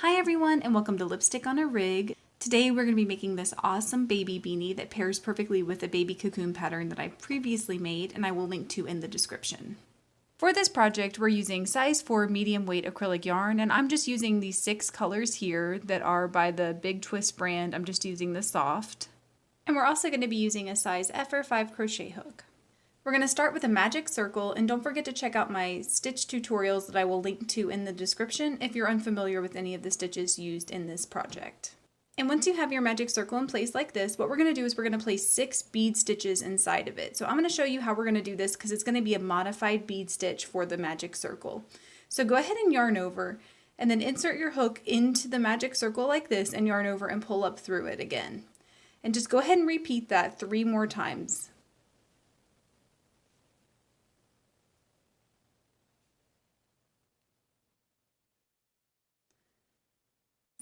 Hi everyone and welcome to Lipstick on a Rig. Today we're going to be making this awesome baby beanie that pairs perfectly with a baby cocoon pattern that I previously made and I will link to in the description. For this project we're using size 4 medium weight acrylic yarn and I'm just using these 6 colors here that are by the Big Twist brand. I'm just using the soft. And we're also going to be using a size F or 5 crochet hook. We're going to start with a magic circle, and don't forget to check out my stitch tutorials that I will link to in the description if you're unfamiliar with any of the stitches used in this project. And once you have your magic circle in place like this, what we're going to do is we're going to place 6 bead stitches inside of it. So I'm going to show you how we're going to do this because it's going to be a modified bead stitch for the magic circle. So go ahead and yarn over and then insert your hook into the magic circle like this and yarn over and pull up through it again. And just go ahead and repeat that 3 more times.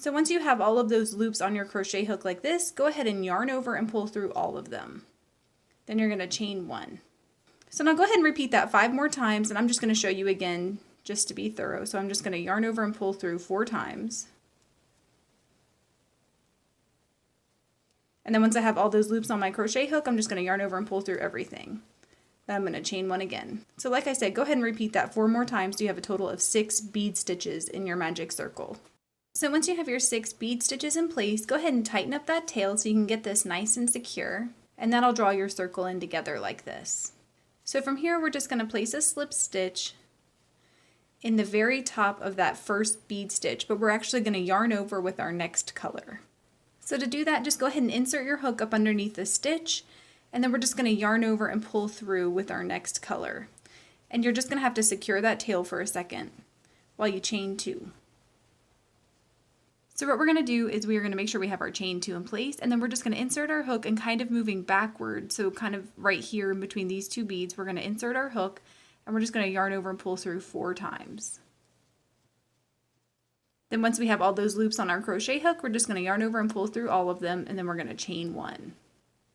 So once you have all of those loops on your crochet hook like this, go ahead and yarn over and pull through all of them. Then you're going to chain 1. So now go ahead and repeat that 5 more times, and I'm just going to show you again just to be thorough. So I'm just going to yarn over and pull through 4 times. And then once I have all those loops on my crochet hook, I'm just going to yarn over and pull through everything. Then I'm going to chain 1 again. So like I said, go ahead and repeat that 4 more times so you have a total of 6 bead stitches in your magic circle. So once you have your 6 bead stitches in place, go ahead and tighten up that tail so you can get this nice and secure, and that'll draw your circle in together like this. So from here we're just going to place a slip stitch in the very top of that first bead stitch, but we're actually going to yarn over with our next color. So to do that, just go ahead and insert your hook up underneath the stitch, and then we're just going to yarn over and pull through with our next color. And you're just going to have to secure that tail for a second while you chain 2. So what we're going to do is we're going to make sure we have our chain 2 in place, and then we're just going to insert our hook and kind of moving backward, so kind of right here in between these 2 beads, we're going to insert our hook and we're just going to yarn over and pull through 4 times. Then once we have all those loops on our crochet hook, we're just going to yarn over and pull through all of them, and then we're going to chain 1.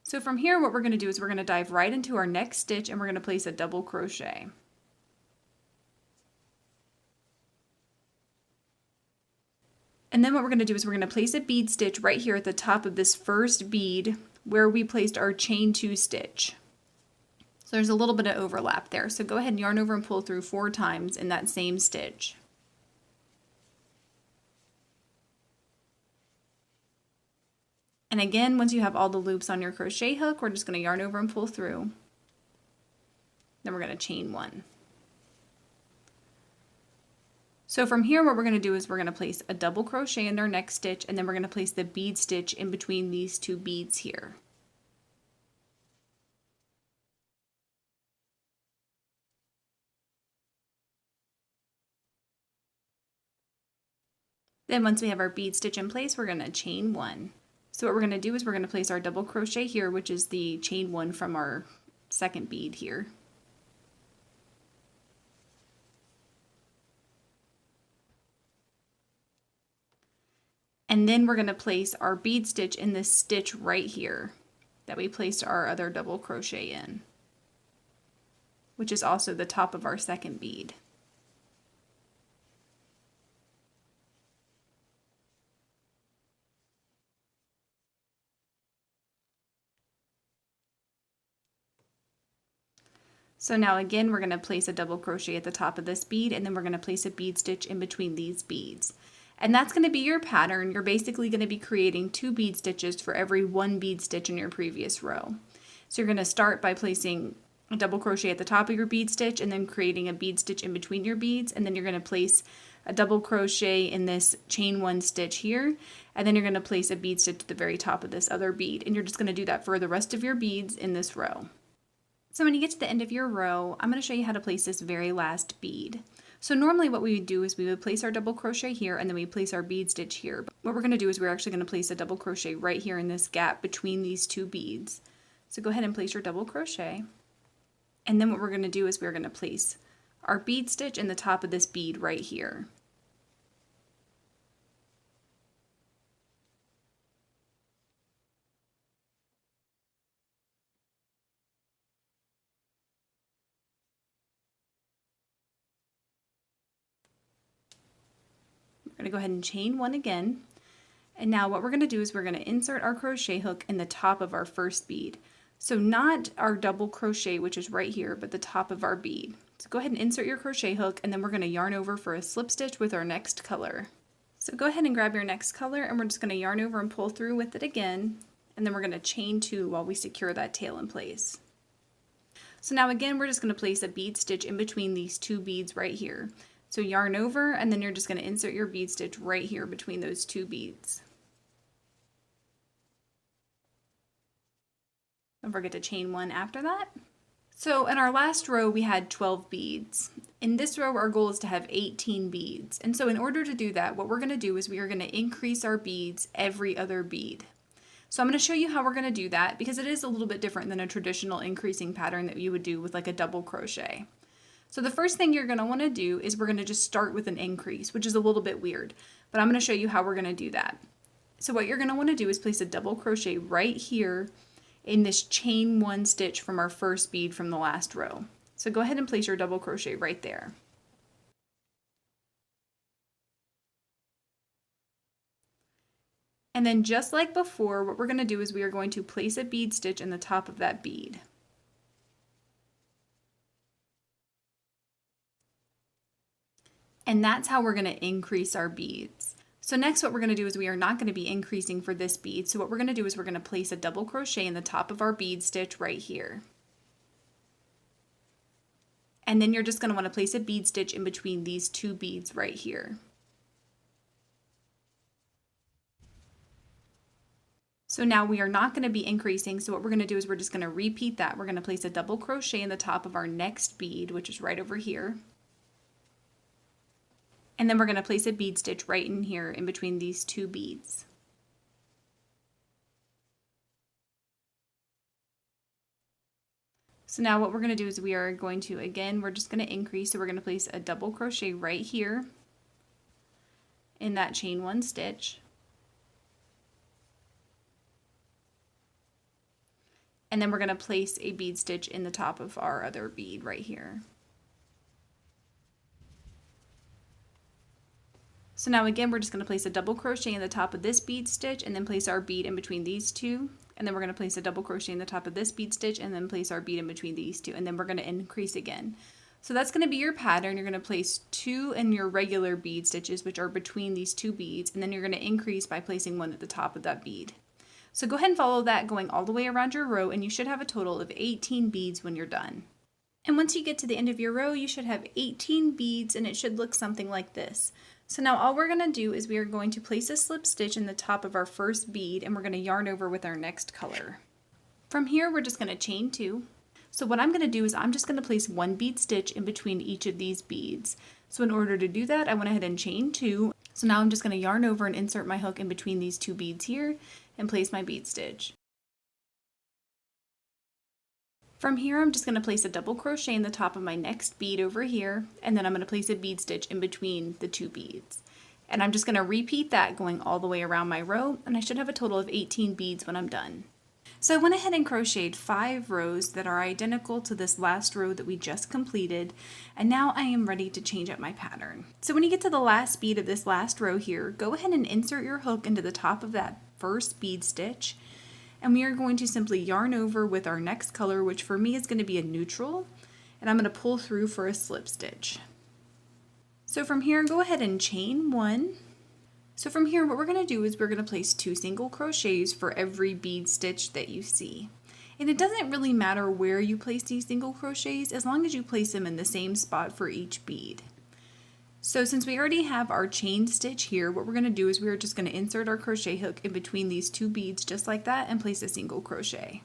So from here what we're going to do is we're going to dive right into our next stitch and we're going to place a double crochet. And then what we're going to do is we're going to place a bead stitch right here at the top of this first bead where we placed our chain 2 stitch. So there's a little bit of overlap there. So go ahead and yarn over and pull through 4 times in that same stitch. And again, once you have all the loops on your crochet hook, we're just going to yarn over and pull through. Then we're going to chain 1. So from here what we're going to do is we're going to place a double crochet in our next stitch, and then we're going to place the bead stitch in between these 2 beads here. Then once we have our bead stitch in place, we're going to chain 1. So what we're going to do is we're going to place our double crochet here, which is the chain 1 from our second bead here. And then we're going to place our bead stitch in this stitch right here that we placed our other double crochet in, which is also the top of our second bead. So now again we're going to place a double crochet at the top of this bead, and then we're going to place a bead stitch in between these beads. And that's going to be your pattern. You're basically going to be creating 2 bead stitches for every 1 bead stitch in your previous row. So you're going to start by placing a double crochet at the top of your bead stitch and then creating a bead stitch in between your beads, and then you're going to place a double crochet in this chain 1 stitch here, and then you're going to place a bead stitch at the very top of this other bead, and you're just going to do that for the rest of your beads in this row. So when you get to the end of your row, I'm going to show you how to place this very last bead. So normally what we would do is we would place our double crochet here and then we place our bead stitch here. But what we're going to do is we're actually going to place a double crochet right here in this gap between these 2 beads. So go ahead and place your double crochet. And then what we're going to do is we're going to place our bead stitch in the top of this bead right here. going to go ahead and chain one again. And now what we're going to do is we're going to insert our crochet hook in the top of our first bead. So not our double crochet, which is right here, but the top of our bead. So go ahead and insert your crochet hook, and then we're going to yarn over for a slip stitch with our next color. So go ahead and grab your next color, and we're just going to yarn over and pull through with it again, and then we're going to chain two while we secure that tail in place. So now again, we're just going to place a bead stitch in between these two beads right here. So yarn over, and then you're just going to insert your bead stitch right here between those two beads. Don't forget to chain one after that. So in our last row, we had 12 beads. In this row, our goal is to have 18 beads. And so in order to do that, what we're going to do is we are going to increase our beads every other bead. So I'm going to show you how we're going to do that because it is a little bit different than a traditional increasing pattern that you would do with like a double crochet. So the first thing you're going to want to do is we're going to just start with an increase, which is a little bit weird, but I'm going to show you how we're going to do that. So what you're going to want to do is place a double crochet right here in this chain one stitch from our first bead from the last row. So go ahead and place your double crochet right there. And then just like before, what we're going to do is we are going to place a bead stitch in the top of that bead. And that's how we're going to increase our beads. So next what we're going to do is we are not going to be increasing for this bead. So what we're going to do is we're going to place a double crochet in the top of our bead stitch right here. And then you're just going to want to place a bead stitch in between these two beads right here. So now we are not going to be increasing. So what we're going to do is we're just going to repeat that. We're going to place a double crochet in the top of our next bead, which is right over here. And then we're going to place a bead stitch right in here in between these two beads. So now what we're going to do is we are going to, again, we're just going to increase. So we're going to place a double crochet right here in that chain one stitch. And then we're going to place a bead stitch in the top of our other bead right here. So now again, we're just going to place a double crochet in the top of this bead stitch and then place our bead in between these two. And then we're going to place a double crochet in the top of this bead stitch and then place our bead in between these two. And then we're going to increase again. So that's going to be your pattern. You're going to place two in your regular bead stitches, which are between these two beads. And then you're going to increase by placing one at the top of that bead. So go ahead and follow that going all the way around your row, and you should have a total of 18 beads when you're done. And once you get to the end of your row, you should have 18 beads, and it should look something like this. So now all we're going to do is we are going to place a slip stitch in the top of our first bead, and we're going to yarn over with our next color. From here, we're just going to chain two. So what I'm going to do is I'm just going to place one bead stitch in between each of these beads. So in order to do that, I went ahead and chained two. So now I'm just going to yarn over and insert my hook in between these two beads here and place my bead stitch. From here, I'm just going to place a double crochet in the top of my next bead over here, and then I'm going to place a bead stitch in between the two beads. And I'm just going to repeat that going all the way around my row, and I should have a total of 18 beads when I'm done. So I went ahead and crocheted 5 rows that are identical to this last row that we just completed, and now I am ready to change up my pattern. So when you get to the last bead of this last row here, go ahead and insert your hook into the top of that first bead stitch, and we are going to simply yarn over with our next color, which for me is going to be a neutral, and I'm going to pull through for a slip stitch. So from here, go ahead and chain one. So from here, what we're going to do is we're going to place 2 single crochets for every bead stitch that you see. And it doesn't really matter where you place these single crochets as long as you place them in the same spot for each bead. So since we already have our chain stitch here, what we're going to do is we're just going to insert our crochet hook in between these 2 beads just like that and place a single crochet.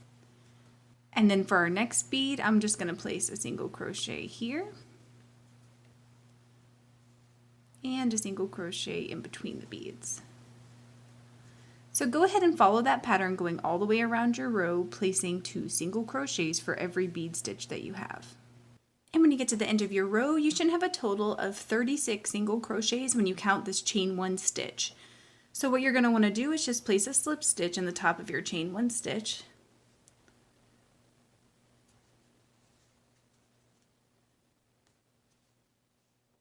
And then for our next bead, I'm just going to place a single crochet here and a single crochet in between the beads. So go ahead and follow that pattern going all the way around your row, placing 2 single crochets for every bead stitch that you have. And when you get to the end of your row, you should have a total of 36 single crochets when you count this chain 1 stitch. So what you're going to want to do is just place a slip stitch in the top of your chain 1 stitch.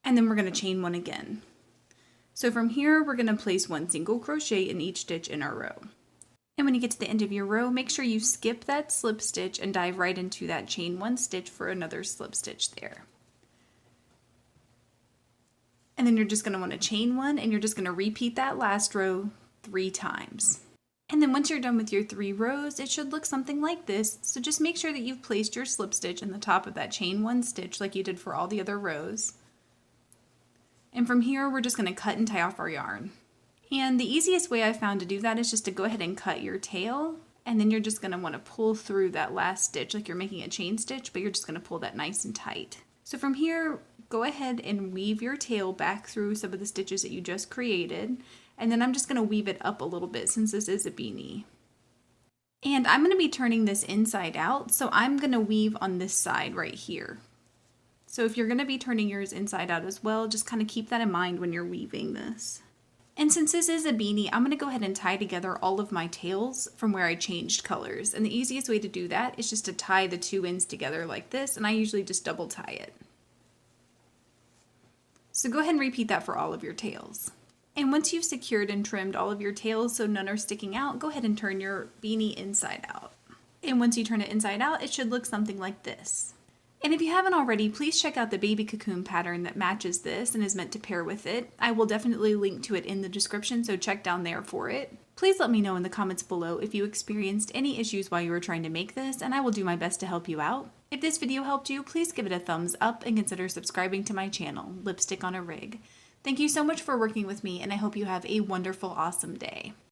And then we're going to chain 1 again. So from here, we're going to place 1 single crochet in each stitch in our row. And when you get to the end of your row, make sure you skip that slip stitch and dive right into that chain 1 stitch for another slip stitch there. And then you're just going to want to chain 1, and you're just going to repeat that last row 3 times. And then once you're done with your 3 rows, it should look something like this. So just make sure that you've placed your slip stitch in the top of that chain 1 stitch like you did for all the other rows. And from here, we're just going to cut and tie off our yarn. And the easiest way I found to do that is just to go ahead and cut your tail, and then you're just going to want to pull through that last stitch like you're making a chain stitch, but you're just going to pull that nice and tight. So from here, go ahead and weave your tail back through some of the stitches that you just created, and then I'm just going to weave it up a little bit since this is a beanie. And I'm going to be turning this inside out, so I'm going to weave on this side right here. So if you're going to be turning yours inside out as well, just kind of keep that in mind when you're weaving this. And since this is a beanie, I'm going to go ahead and tie together all of my tails from where I changed colors. And the easiest way to do that is just to tie the 2 ends together like this, and I usually just double tie it. So go ahead and repeat that for all of your tails. And once you've secured and trimmed all of your tails so none are sticking out, go ahead and turn your beanie inside out. And once you turn it inside out, it should look something like this. And if you haven't already, please check out the baby cocoon pattern that matches this and is meant to pair with it. I will definitely link to it in the description, so check down there for it. Please let me know in the comments below if you experienced any issues while you were trying to make this, and I will do my best to help you out. If this video helped you, please give it a thumbs up and consider subscribing to my channel, Lipstick on a Rig. Thank you so much for working with me, and I hope you have a wonderful, awesome day.